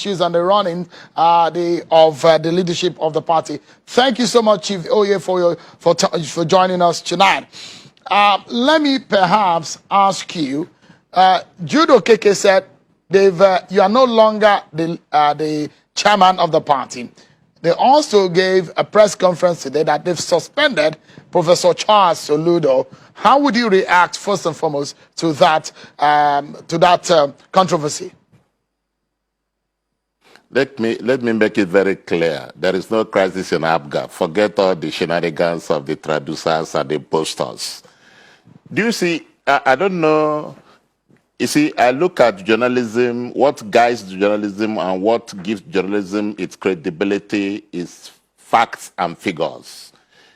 she's on the running of the leadership of the party. Thank you so much, Chief Oye, for joining us tonight. Let me perhaps ask you, Judo Keke said you are no longer the chairman of the party. They also gave a press conference today that they've suspended Professor Charles Soludo. How would you react, first and foremost, to that controversy? Let me make it very clear. There is no crisis in Apga. Forget all the shenanigans of the traducers and the imposters. Do you see, I don't know. You see, I look at journalism, what guides journalism and what gives journalism its credibility is facts and figures.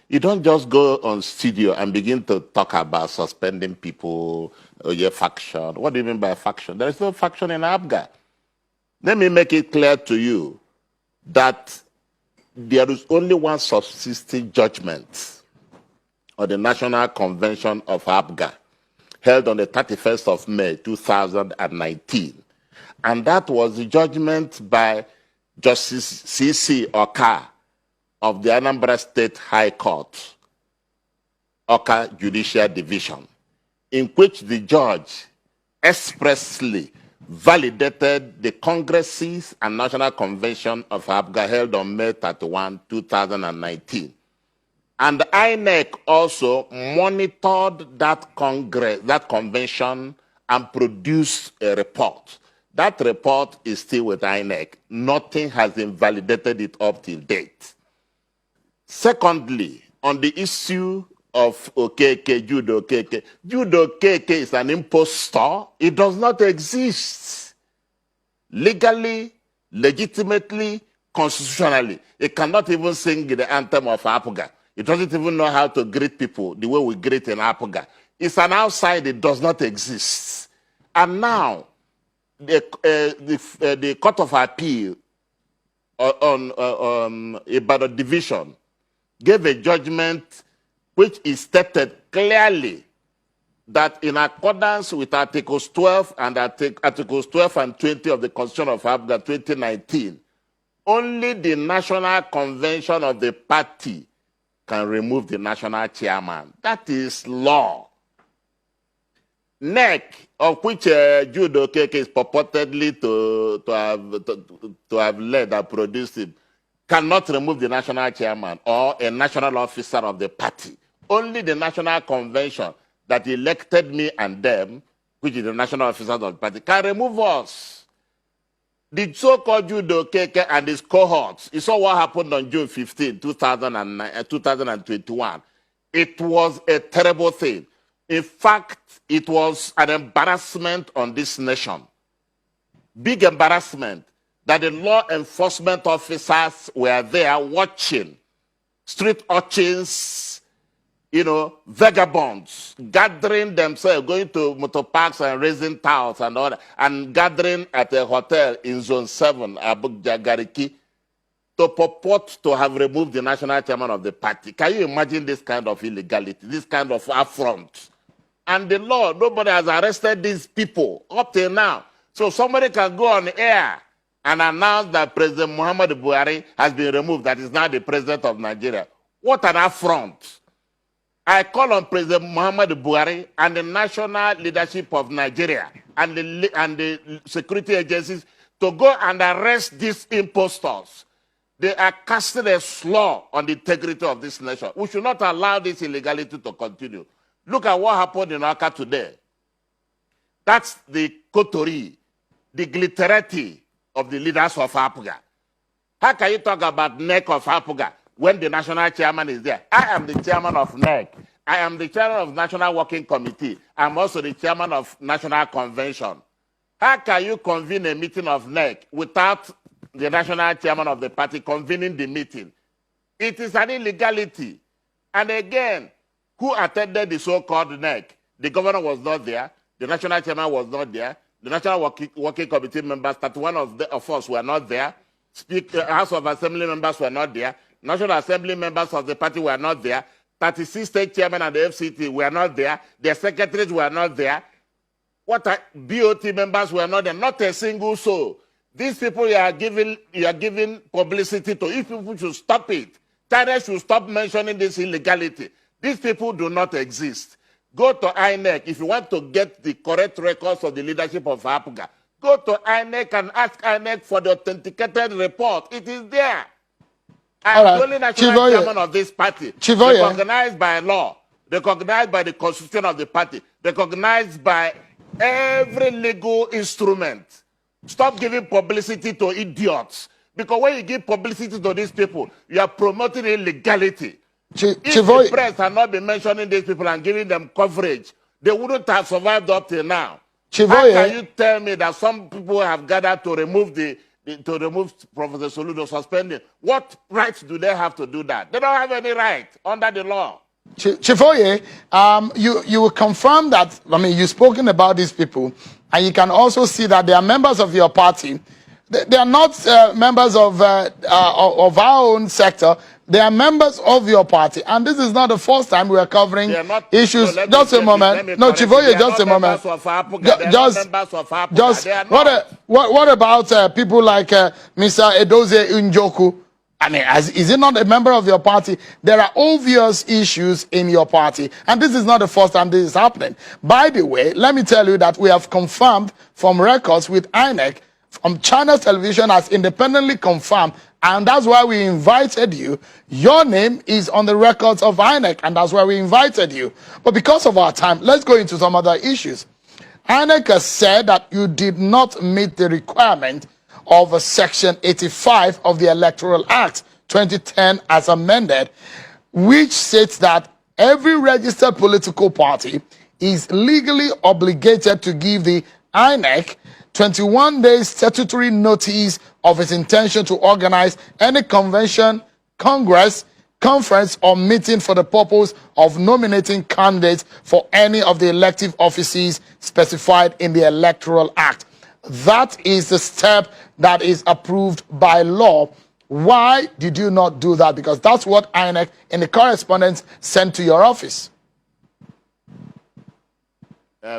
You don't just go on studio and begin to talk about suspending people or your faction. What do you mean by faction? There is no faction in Apga. Let me make it clear to you that there is only one subsisting judgment on the National Convention of Apga, held on the 31st of May, 2019. And that was the judgment by Justice C.C. Oka of the Anambra State High Court, Oka Judicial Division, in which the judge expressly validated the Congresses and National Convention of Apga held on May 31, 2019. And INEC also monitored that convention and produced a report. That report is still with INEC. Nothing has invalidated it up till date. Secondly, on the issue of Judo Okeke is an impostor. It does not exist. Legally, legitimately, constitutionally. It cannot even sing the anthem of Apga. It doesn't even know how to greet people the way we greet in Apga. It's an outside, it does not exist. And now, the Court of Appeal on Ibadan Division gave a judgment which is stated clearly that in accordance with Articles 12 and Articles 12 and 20 of the Constitution of Apga 2019, only the National Convention of the party can remove the national chairman. That is law. NEC, of which Judo Okeke is purportedly to have led and produced him, cannot remove the national chairman or a national officer of the party. Only the National Convention that elected me and them, which is the national officers of the party, can remove us. The so-called Judo Okeke and his cohorts, you saw what happened on June 15, 2021. It was a terrible thing. In fact, it was an embarrassment on this nation. Big embarrassment that the law enforcement officers were there watching street urchins, vagabonds, gathering themselves, going to motor parks and raising towels and all that, and gathering at a hotel in Zone 7, Apga Gariki, to purport to have removed the national chairman of the party. Can you imagine this kind of illegality, this kind of affront? And the law, nobody has arrested these people up till now. So somebody can go on air and announce that President Muhammadu Buhari has been removed, that is now the president of Nigeria. What an affront. I call on President Muhammadu Buhari and the national leadership of Nigeria and the security agencies to go and arrest these impostors. They are casting a slur on the integrity of this nation. We should not allow this illegality to continue. Look at what happened in Aka today. That's the coterie, the glitterati of the leaders of Apga. How can you talk about NEC of Apga when the national chairman is there? I am the chairman of NEC. I am the chairman of National Working Committee. I'm also the chairman of National Convention. How can you convene a meeting of NEC without the national chairman of the party convening the meeting? It is an illegality. And again, who attended the so-called NEC? The governor was not there. The national chairman was not there. The National Working Committee members, 31 of us were not there. House of Assembly members were not there. National Assembly members of the party were not there. 36 state chairmen and the FCT were not there. Their secretaries were not there. BOT members were not there. Not a single soul. These people you are giving publicity to. If people should stop it, China should stop mentioning this illegality. These people do not exist. Go to INEC if you want to get the correct records of the leadership of Apga. Go to INEC and ask INEC for the authenticated report. It is there. I'm the only national chairman of this party, recognized by law, recognized by the constitution of the party, recognized by every legal instrument. Stop giving publicity to idiots. Because when you give publicity to these people, you are promoting illegality. If the press had not been mentioning these people and giving them coverage, they wouldn't have survived up till now. How can you tell me that some people have gathered to remove Professor Soludo, suspending? What rights do they have to do that? They don't have any right under the law. Chifoye, you will confirm that, I mean, you've spoken about these people, and you can also see that they are members of your party. They are not members of our own sector. They are members of your party. And this is not the first time we are covering issues. Just a moment. No, Chifoye, just a moment. What about people like Mr. Edoze Njoku? I mean, is he not a member of your party? There are obvious issues in your party. And this is not the first time this is happening. By the way, let me tell you that we have confirmed from records with INEC, from China's television has independently confirmed, and that's why we invited you. Your name is on the records of INEC, and that's why we invited you. But because of our time, let's go into some other issues. INEC has said that you did not meet the requirement of Section 85 of the Electoral Act 2010 as amended, which states that every registered political party is legally obligated to give the INEC 21 days statutory notice of its intention to organize any convention, congress, conference, or meeting for the purpose of nominating candidates for any of the elective offices specified in the Electoral Act. That is the step that is approved by law. Why did you not do that? Because that's what INEC in the correspondence sent to your office.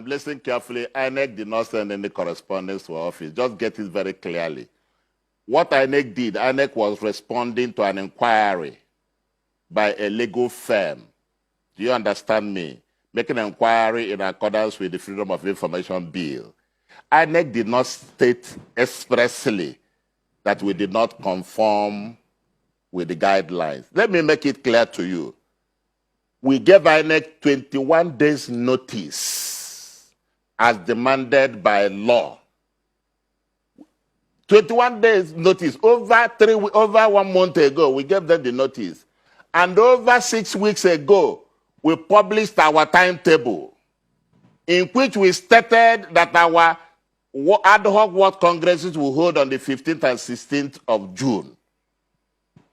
Listen carefully. INEC did not send any correspondence to our office. Just get it very clearly. What INEC did, INEC was responding to an inquiry by a legal firm. Do you understand me? Making an inquiry in accordance with the Freedom of Information Bill. INEC did not state expressly that we did not conform with the guidelines. Let me make it clear to you. We gave INEC 21 days notice as demanded by law. 21 days notice. Over 1 month ago, we gave them the notice. And over 6 weeks ago, we published our timetable in which we stated that our ad hoc World Congresses will hold on the 15th and 16th of June.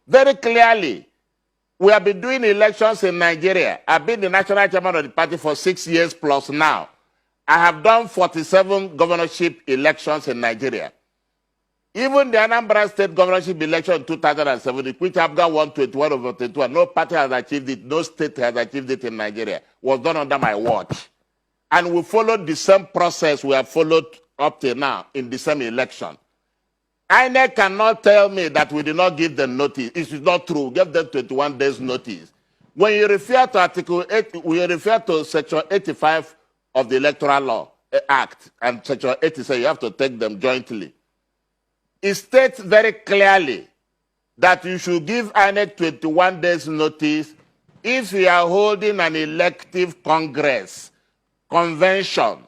Very clearly, we have been doing elections in Nigeria. I've been the national chairman of the party for 6 years plus now. I have done 47 governorship elections in Nigeria. Even the Anambra State governorship election in 2007, which Apga won 21 over 21, no party has achieved it, no state has achieved it in Nigeria, was done under my watch. And we followed the same process we have followed up till now in the same election. INEC cannot tell me that we did not give them notice. It is not true. Give them 21 days notice. When you refer to Article 8, we refer to Section 85 of the Electoral Law Act, and Section 80 says you have to take them jointly. It states very clearly that you should give INEC 21 days notice if you are holding an elective congress, convention,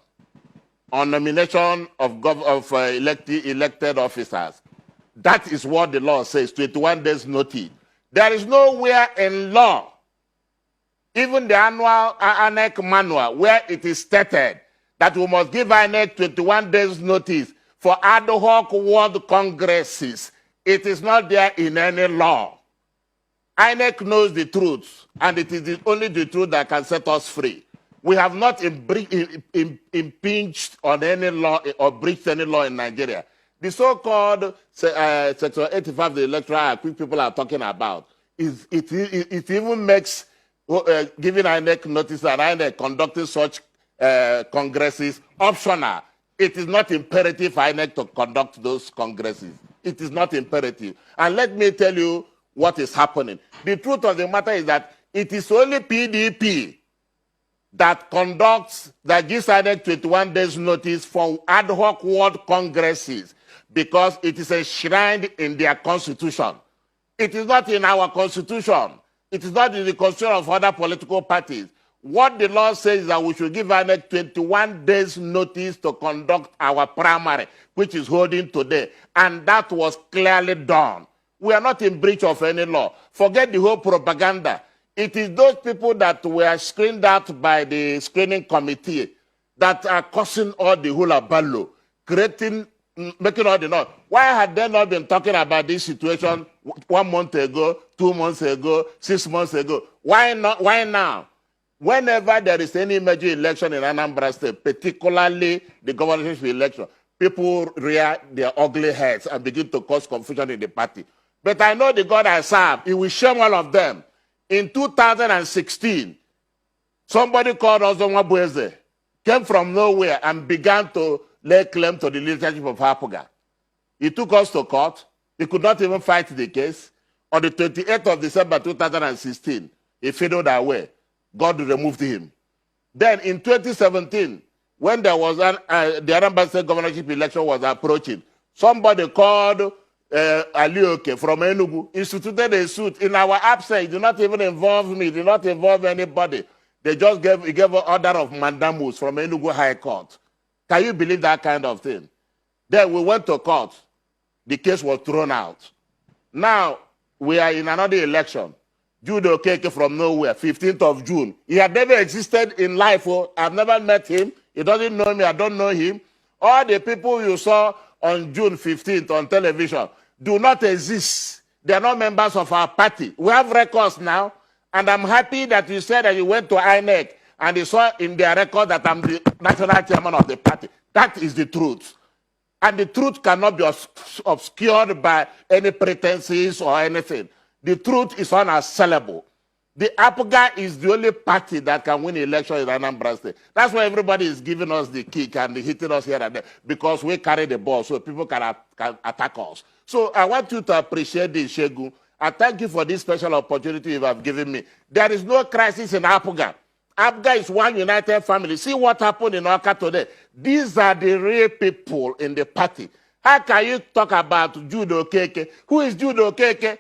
on nomination of elected officers. That is what the law says, 21 days notice. There is nowhere in law, even the annual INEC manual, where it is stated that we must give INEC 21 days notice for ad hoc world congresses. It is not there in any law. INEC knows the truth, and it is only the truth that can set us free. We have not impinged on any law or breached any law in Nigeria. The so-called Section 85 of the Electoral Act, which people are talking about, it even makes giving INEC notice that INEC conducting such congresses optional. It is not imperative for INEC to conduct those congresses. It is not imperative. And let me tell you what is happening. The truth of the matter is that it is only PDP that gives INEC 21 days notice for ad hoc world congresses because it is enshrined in their constitution. It is not in our constitution. It is not in the constitution of other political parties. What the law says is that we should give INEC 21 days notice to conduct our primary, which is holding today. And that was clearly done. We are not in breach of any law. Forget the whole propaganda. It is those people that were screened out by the screening committee that are causing all the hula baloo, making all the noise. Why had they not been talking about this situation 1 month ago, 2 months ago, 6 months ago? Why not? Why now? Whenever there is any major election in Anambra State, particularly the governorship election, people rear their ugly heads and begin to cause confusion in the party. But I know the God I serve, he will shame all of them. In 2016, somebody called Ozonkpu came from nowhere and began to lay claim to the leadership of Apga. He took us to court. He could not even fight the case. On the 28th of December 2016, he fiddled away. God removed him. Then in 2017, when there was the Anambra State governorship election was approaching, somebody called Alioke from Enugu, instituted a suit. In our absence, it did not even involve me, did not involve anybody. They just gave an order of mandamus from Enugu High Court. Can you believe that kind of thing? Then we went to court. The case was thrown out. Now, we are in another election. Jude Okeke from nowhere, 15th of June. He had never existed in life. Oh, I've never met him. He doesn't know me. I don't know him. All the people you saw on June 15th on television do not exist. They are not members of our party. We have records now. And I'm happy that you said that you went to INEC and you saw in their record that I'm the national chairman of the party. That is the truth. And the truth cannot be obscured by any pretenses or anything. The truth is unassailable. The Apga is the only party that can win election in Anambra State. That's why everybody is giving us the kick and hitting us here and there, because we carry the ball so people can attack us. So I want you to appreciate this, Shegun. I thank you for this special opportunity you have given me. There is no crisis in Apga. Apga is one united family. See what happened in Oka today. These are the real people in the party. How can you talk about Jude Okeke? Who is Jude Okeke?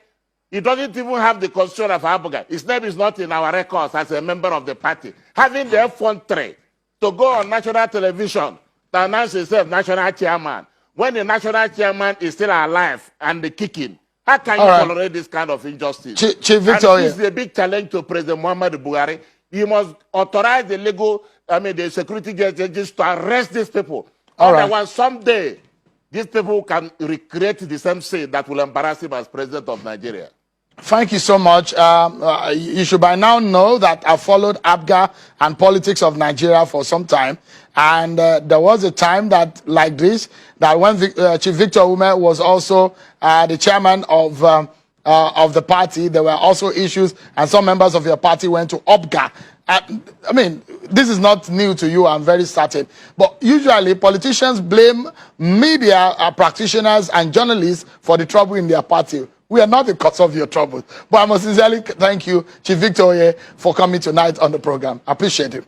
He doesn't even have the constitution of Apga. His name is not in our records as a member of the party. Having the effrontery to go on national television to announce himself national chairman, when the national chairman is still alive and kicking, how can you tolerate this kind of injustice? Chief Victor, and this is a big challenge to President Muhammadu Buhari. He must authorize the security judges to arrest these people. Otherwise, someday, these people can recreate the same sin that will embarrass him as president of Nigeria. Thank you so much. You should by now know that I followed Apga and politics of Nigeria for some time. And there was a time that, like this, that when Chief Victor Ume was also the chairman of the party, there were also issues, and some members of your party went to Apga. I mean, this is not new to you, I'm very certain. But usually, politicians blame media practitioners and journalists for the trouble in their party. We are not the cause of your trouble. But I must sincerely thank you, Chief Victor Oye, for coming tonight on the program. I appreciate it.